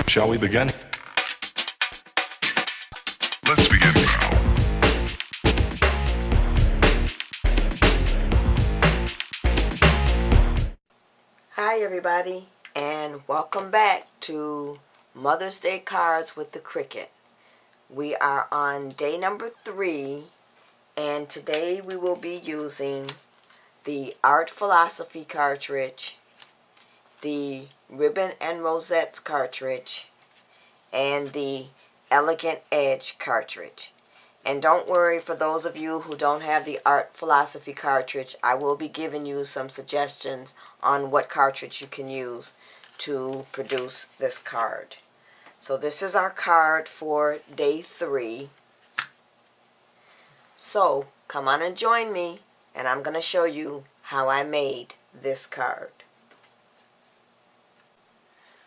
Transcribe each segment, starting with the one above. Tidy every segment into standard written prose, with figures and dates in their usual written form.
Shall we begin? Let's begin now. Hi everybody, and welcome back to Mother's Day Cards with the Cricut. We are on day number 3, and today we will be using the Art Philosophy cartridge, the Ribbon and Rosettes cartridge, and the Elegant Edge cartridge. And don't worry, for those of you who don't have the Art Philosophy cartridge, I will be giving you some suggestions on what cartridge you can use to produce this card. So this is our card for day 3. So come on and join me, and I'm going to show you how I made this card.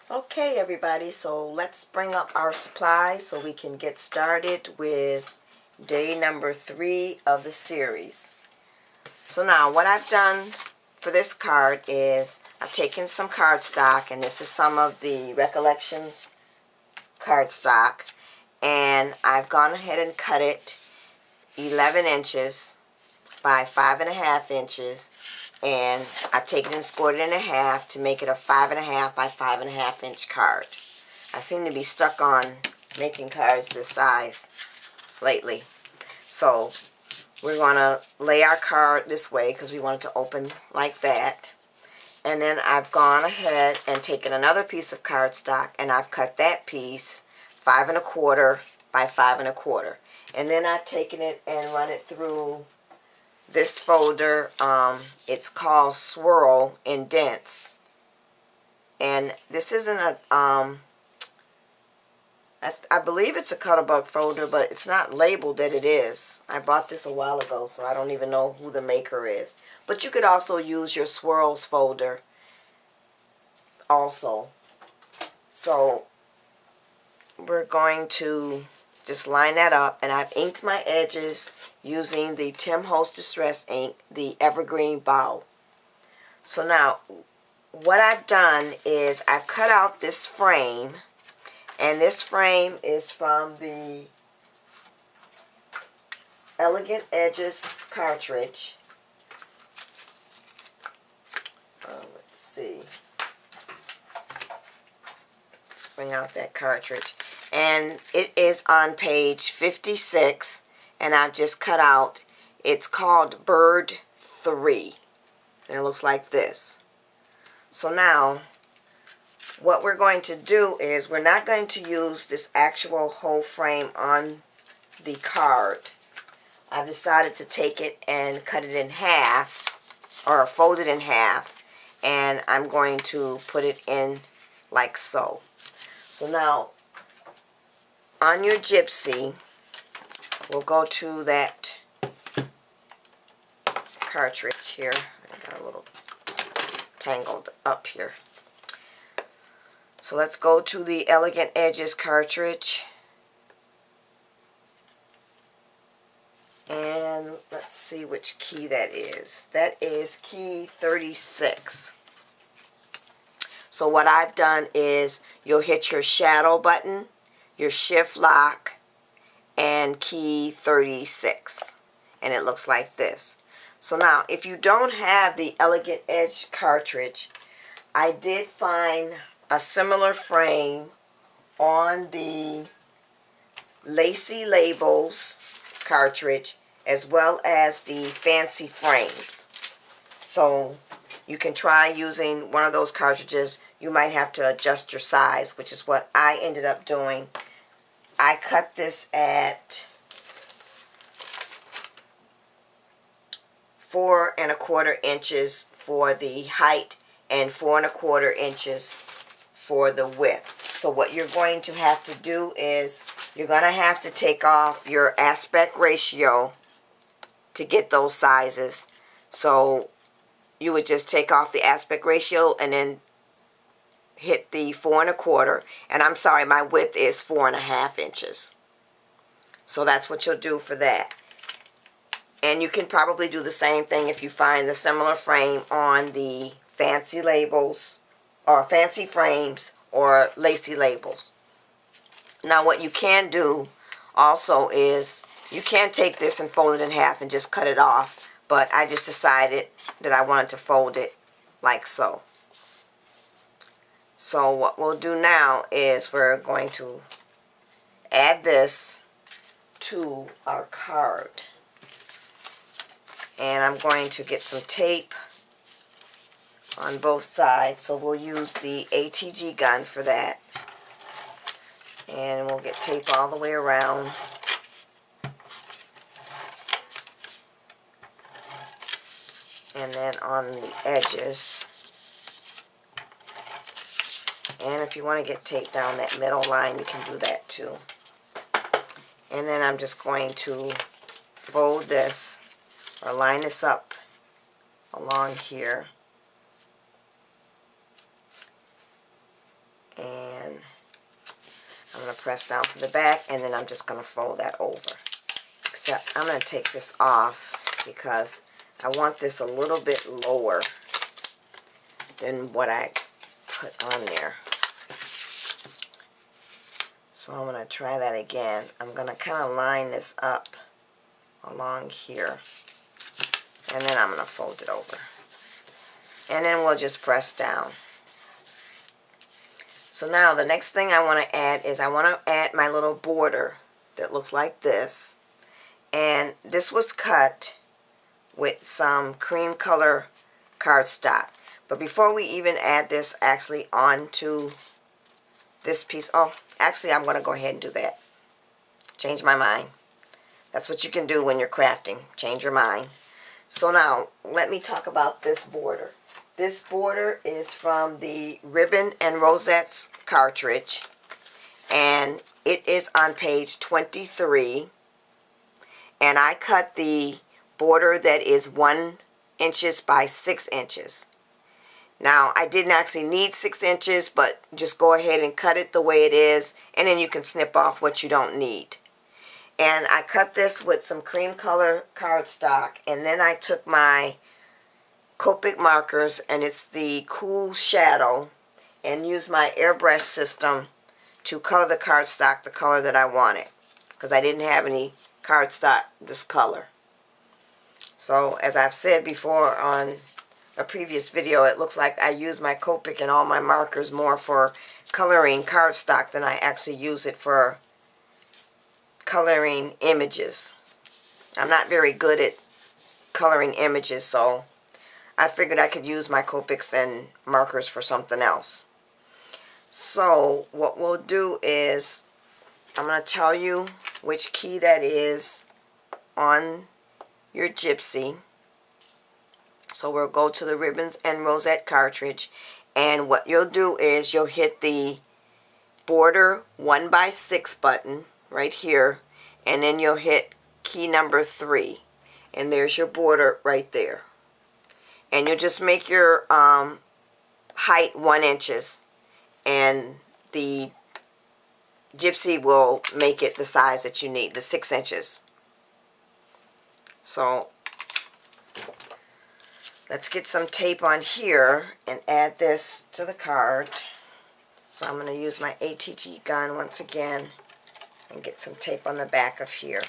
Okay everybody, so let's bring up our supplies so we can get started with day number 3 of the series. So now what I've done for this card is I've taken some cardstock, and this is some of the Recollections cardstock, and I've gone ahead and cut it 11 inches by 5.5 inches, and I've taken and scored it in half to make it a 5.5 by 5.5 inch card. I seem to be stuck on making cards this size lately. So we're going to lay our card this way because we want it to open like that. And then I've gone ahead and taken another piece of cardstock, and I've cut that piece 5.25 by 5.25. And then I've taken it and run it through this folder. It's called Swirl Indents. And this isn't a I believe it's a Cutterbug folder, but it's not labeled that it is. I bought this a while ago, so I don't even know who the maker is. But you could also use your Swirls folder also. So we're going to just line that up, and I've inked my edges using the Tim Holtz Distress ink, the Evergreen Bow. So now what I've done is I've cut out this frame. And this frame is from the Elegant Edges cartridge. Let's see. Let's bring out that cartridge. And it is on page 56. And I've just cut out, it's called Bird 3. And it looks like this. So now, what we're going to do is we're not going to use this actual whole frame on the card. I've decided to take it and cut it in half, or fold it in half, and I'm going to put it in like so. So now on your Gypsy, we'll go to that cartridge here. I got a little tangled up here. So let's go to the Elegant Edges cartridge, and let's see which key that is. That is key 36. So what I've done is you'll hit your shadow button, your shift lock, and key 36, and it looks like this. So now if you don't have the Elegant Edge cartridge, I did find a similar frame on the Lacy Labels cartridge, as well as the Fancy Frames. So you can try using one of those cartridges. You might have to adjust your size, which is what I ended up doing. I cut this at 4.25 inches for the height and 4.25 inches for the width. So what you're going to have to do is you're going to have to take off your aspect ratio to get those sizes. So you would just take off the aspect ratio and then hit the 4.25, and I'm sorry, my width is 4.5 inches. So that's what you'll do for that. And you can probably do the same thing if you find the similar frame on the Fancy Labels or Fancy Frames or lacy labels. Now what you can do also is you can take this and fold it in half and just cut it off, but I just decided that I wanted to fold it like so. So what we'll do now is we're going to add this to our card. And I'm going to get some tape on both sides. So we'll use the ATG gun for that. And we'll get tape all the way around. And then on the edges. And if you want to get tape down that middle line, you can do that too. And then I'm just going to fold this or line this up along here. And I'm going to press down for the back, and then I'm just going to fold that over. Except I'm going to take this off because I want this a little bit lower than what I put on there. So I'm going to try that again. I'm going to kind of line this up along here. And then I'm going to fold it over. And then we'll just press down. So now the next thing I want to add is I want to add my little border that looks like this. And this was cut with some cream color cardstock. But before we even add this actually onto this piece, actually I'm going to go ahead and do that. Change my mind. That's what you can do when you're crafting. Change your mind. So now let me talk about this border. This border is from the Ribbon and Rosettes cartridge, and it is on page 23. And I cut the border that is 1 inches by 6 inches. Now, I didn't actually need 6 inches, but just go ahead and cut it the way it is, and then you can snip off what you don't need. And I cut this with some cream color cardstock, and then I took my Copic markers, and it's the Cool Shadow, and used my airbrush system to color the cardstock the color that I wanted, because I didn't have any cardstock this color. So, as I've said before on a previous video, it looks like I use my Copic and all my markers more for coloring cardstock than I actually use it for coloring images. I'm not very good at coloring images, so I figured I could use my Copics and markers for something else. So what we'll do is I'm going to tell you which key that is on your Gypsy. So we'll go to the Ribbons and Rosette cartridge, and what you'll do is you'll hit the border 1 by 6 button right here, and then you'll hit key number 3, and there's your border right there. And you'll just make your height 1 inches, and the Gypsy will make it the size that you need, the 6 inches. So let's get some tape on here and add this to the card. So I'm going to use my ATG gun once again and get some tape on the back of here.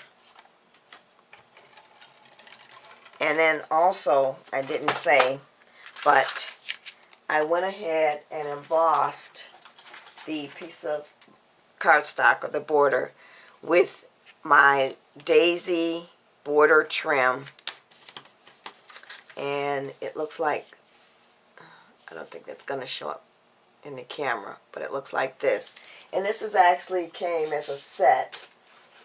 And then also, I didn't say, but I went ahead and embossed the piece of cardstock or the border with my daisy border trim. And it looks like, I don't think that's going to show up in the camera, but it looks like this. And this is actually came as a set,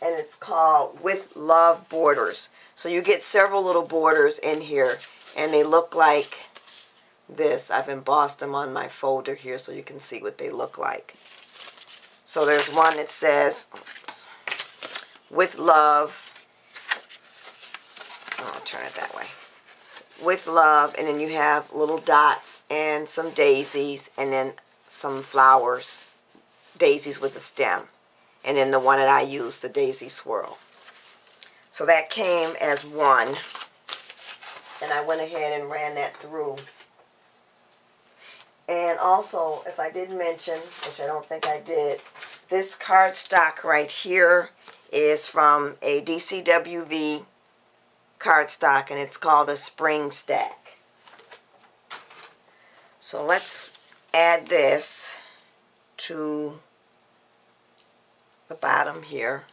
and it's called With Love Borders. So you get several little borders in here, and they look like this. I've embossed them on my folder here so you can see what they look like. So there's one that says, With Love, I'll turn it that way. With Love, and then you have little dots and some daisies, and then some flowers, daisies with a stem, and then the one that I used, the daisy swirl. So that came as one, and I went ahead and ran that through. And also, if I did mention, which I don't think I did, this cardstock right here is from a DCWV cardstock, and it's called the Spring Stack. So let's add this to the bottom here.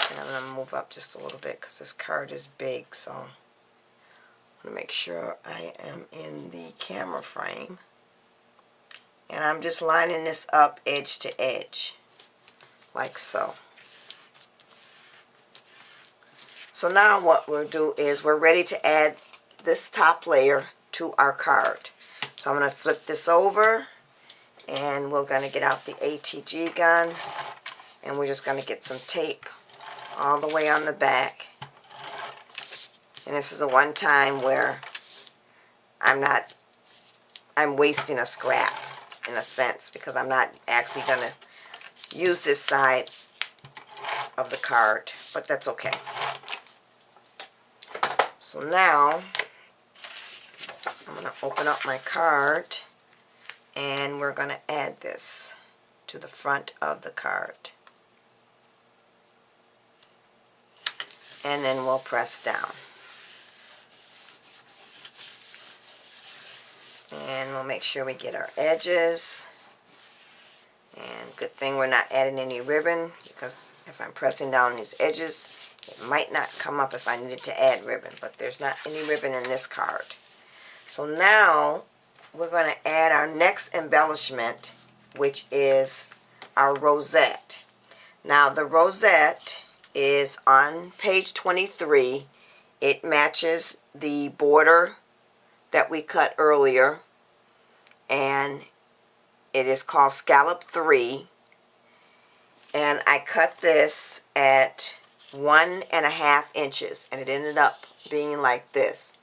And I'm going to move up just a little bit because this card is big, so I want to make sure I am in the camera frame. And I'm just lining this up edge to edge, like so. So now what we'll do is we're ready to add this top layer to our card. So I'm going to flip this over, and we're going to get out the ATG gun, and we're just going to get some tape all the way on the back. And this is a one time where I'm wasting a scrap in a sense, because I'm not actually going to use this side of the card, but that's okay. So now I'm going to open up my card, and we're going to add this to the front of the card. And then we'll press down. And we'll make sure we get our edges. And good thing we're not adding any ribbon, because if I'm pressing down these edges, it might not come up if I needed to add ribbon, but there's not any ribbon in this card. So now we're going to add our next embellishment, which is our rosette. Now the rosette is on page 23. It matches the border that we cut earlier, and it is called Scallop 3. And I cut this at 1.5 inches, and it ended up being like this.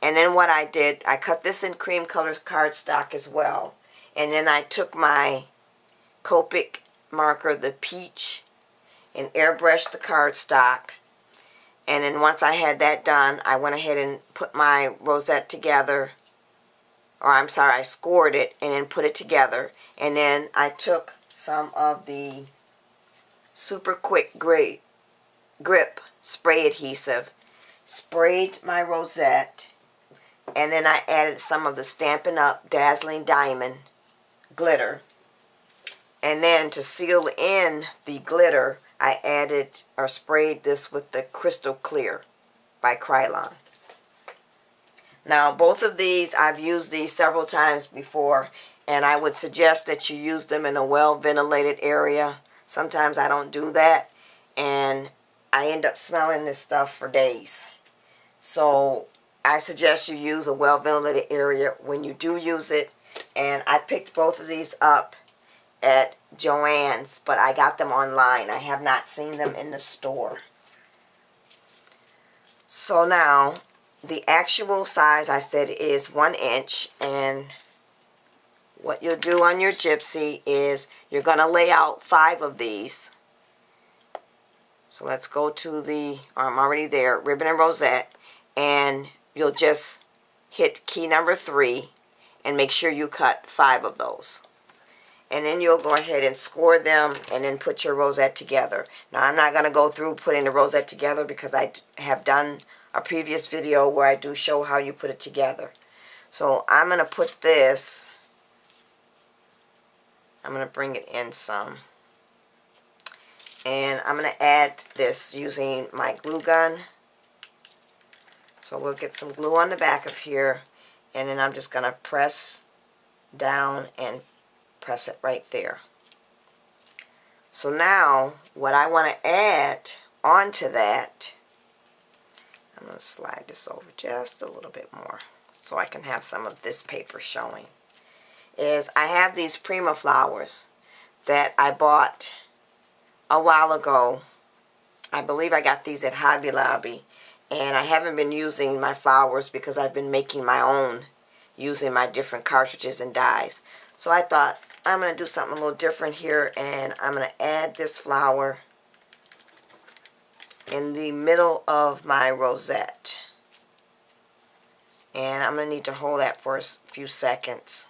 And then what I did, I cut this in cream color cardstock as well. And then I took my Copic marker, the peach, and airbrushed the cardstock. And then once I had that done, I went ahead and put my rosette together. Or I'm sorry, I scored it and then put it together. And then I took some of the Super Quick Grip spray adhesive, sprayed my rosette, and then I added some of the Stampin' Up! Dazzling Diamond glitter. And then to seal in the glitter, I added or sprayed this with the Crystal Clear by Krylon. Now both of these, I've used these several times before, and I would suggest that you use them in a well-ventilated area. Sometimes I don't do that, and I end up smelling this stuff for days. So I suggest you use a well-ventilated area when you do use it. And I picked both of these up at Joann's, but I got them online. I have not seen them in the store. So now the actual size I said is 1 inch, and what you'll do on your gypsy is you're going to lay out 5 of these. So let's go to the, I'm already there, ribbon and rosette, and you'll just hit key number 3 and make sure you cut 5 of those. And then you'll go ahead and score them and then put your rosette together. Now I'm not going to go through putting the rosette together because I have done a previous video where I do show how you put it together. So I'm going to put this, I'm going to bring it in some. And I'm going to add this using my glue gun. So we'll get some glue on the back of here, and then I'm just going to press down and press it right there. So now what I want to add onto that, I'm going to slide this over just a little bit more so I can have some of this paper showing, is I have these Prima flowers that I bought a while ago. I believe I got these at Hobby Lobby, and I haven't been using my flowers because I've been making my own using my different cartridges and dies. So I thought I'm going to do something a little different here, and I'm going to add this flower in the middle of my rosette. And I'm going to need to hold that for a few seconds.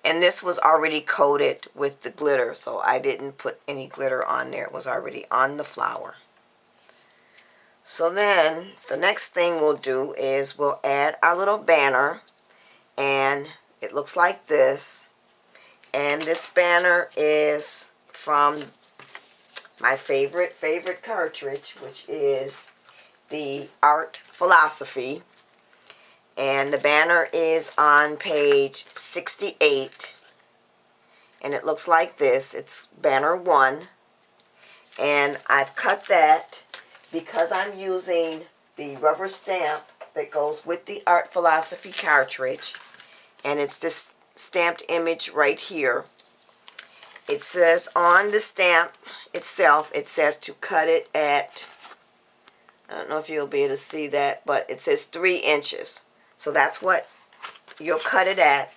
And this was already coated with the glitter, so I didn't put any glitter on there. It was already on the flower. So then the next thing we'll do is we'll add our little banner, and it looks like this. And this banner is from my favorite cartridge, which is the Art Philosophy. And the banner is on page 68. And it looks like this. It's banner 1. And I've cut that because I'm using the rubber stamp that goes with the Art Philosophy cartridge. And it's this stamped image right here. It says on the stamp itself, it says to cut it at, I don't know if you'll be able to see that, but it says 3 inches. So that's what you'll cut it at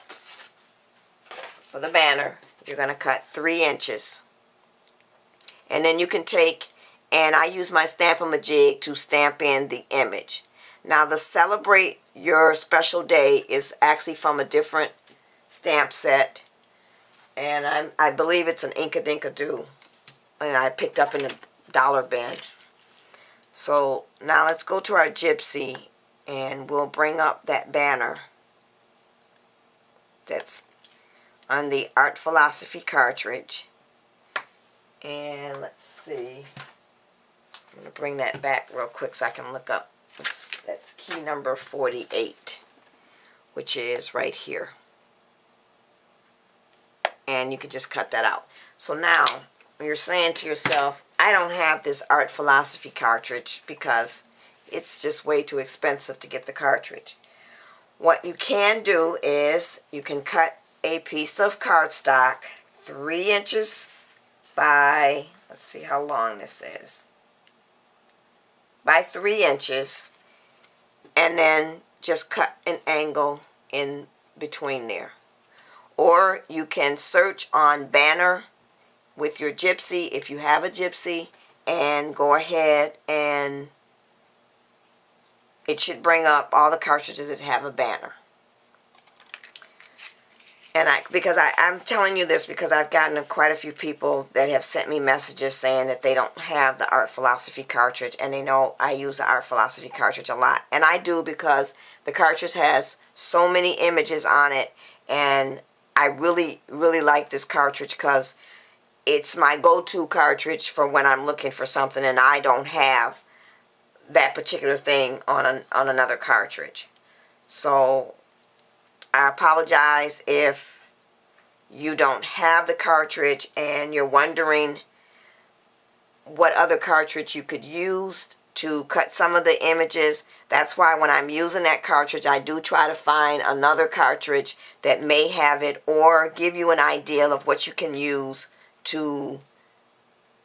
for the banner. You're going to cut 3 inches. And then you can take, and I use my Stamp-A-Majig to stamp in the image. Now the Celebrate Your Special Day is actually from a different stamp set. And I believe it's an Inkadinkado. And I picked up in the dollar bin. So now let's go to our Gypsy. And we'll bring up that banner that's on the Art Philosophy cartridge. And let's see. I'm going to bring that back real quick so I can look up. Oops, that's key number 48, which is right here. And you can just cut that out. So now, you're saying to yourself, I don't have this Art Philosophy cartridge because it's just way too expensive to get the cartridge. What you can do is you can cut a piece of cardstock 3 inches by, let's see how long this is, by 3 inches, and then just cut an angle in between there. Or you can search on banner with your Gypsy if you have a Gypsy, and go ahead and it should bring up all the cartridges that have a banner. And I'm telling you this because I've gotten quite a few people that have sent me messages saying that they don't have the Art Philosophy cartridge, and they know I use the Art Philosophy cartridge a lot. And I do because the cartridge has so many images on it, and I really, really like this cartridge because it's my go-to cartridge for when I'm looking for something and I don't have that particular thing on another cartridge. So I apologize if you don't have the cartridge and you're wondering what other cartridge you could use to cut some of the images. That's why when I'm using that cartridge, I do try to find another cartridge that may have it, or give you an idea of what you can use to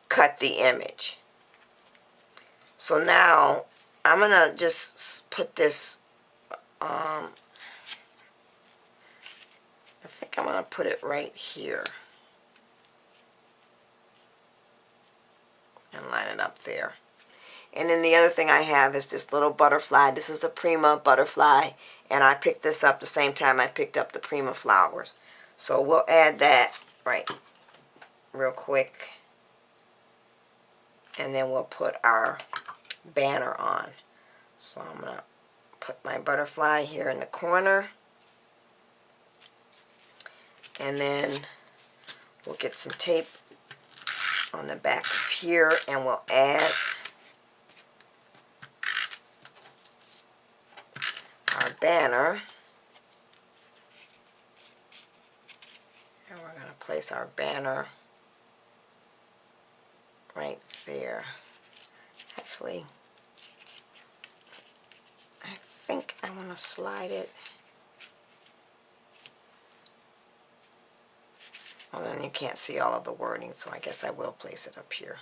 cut the image. So now I'm going to just put this, I think I'm going to put it right here and line it up there. And then the other thing I have is this little butterfly. This is the Prima butterfly, and I picked this up the same time I picked up the Prima flowers. So we'll add that right real quick, and then we'll put our banner on. So I'm going to put my butterfly here in the corner, and then we'll get some tape on the back of here, and we'll add our banner, and we're going to place our banner right there. Actually, I think I want to slide it. Well, then you can't see all of the wording, so I guess I will place it up here.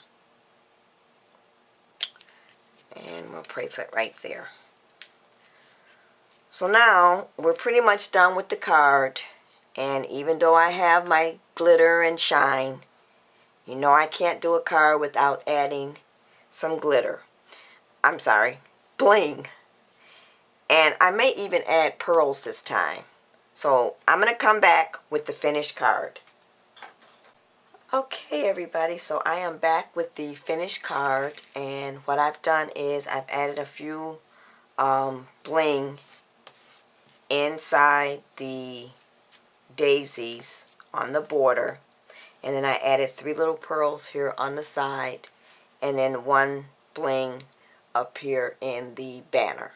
And we'll place it right there. So now we're pretty much done with the card, and even though I have my glitter and shine, you know I can't do a card without adding some glitter. I'm sorry, bling. And I may even add pearls this time. So I'm going to come back with the finished card. Okay everybody, so I am back with the finished card, and what I've done is I've added a few bling inside the daisies on the border, and then I added 3 little pearls here on the side, and then 1 bling up here in the banner.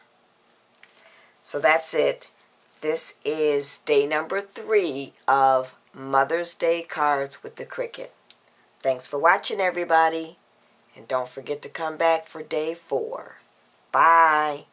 So that's it. This is day number 3 of Mother's Day cards with the Cricut. Thanks for watching everybody, and don't forget to come back for day 4. Bye.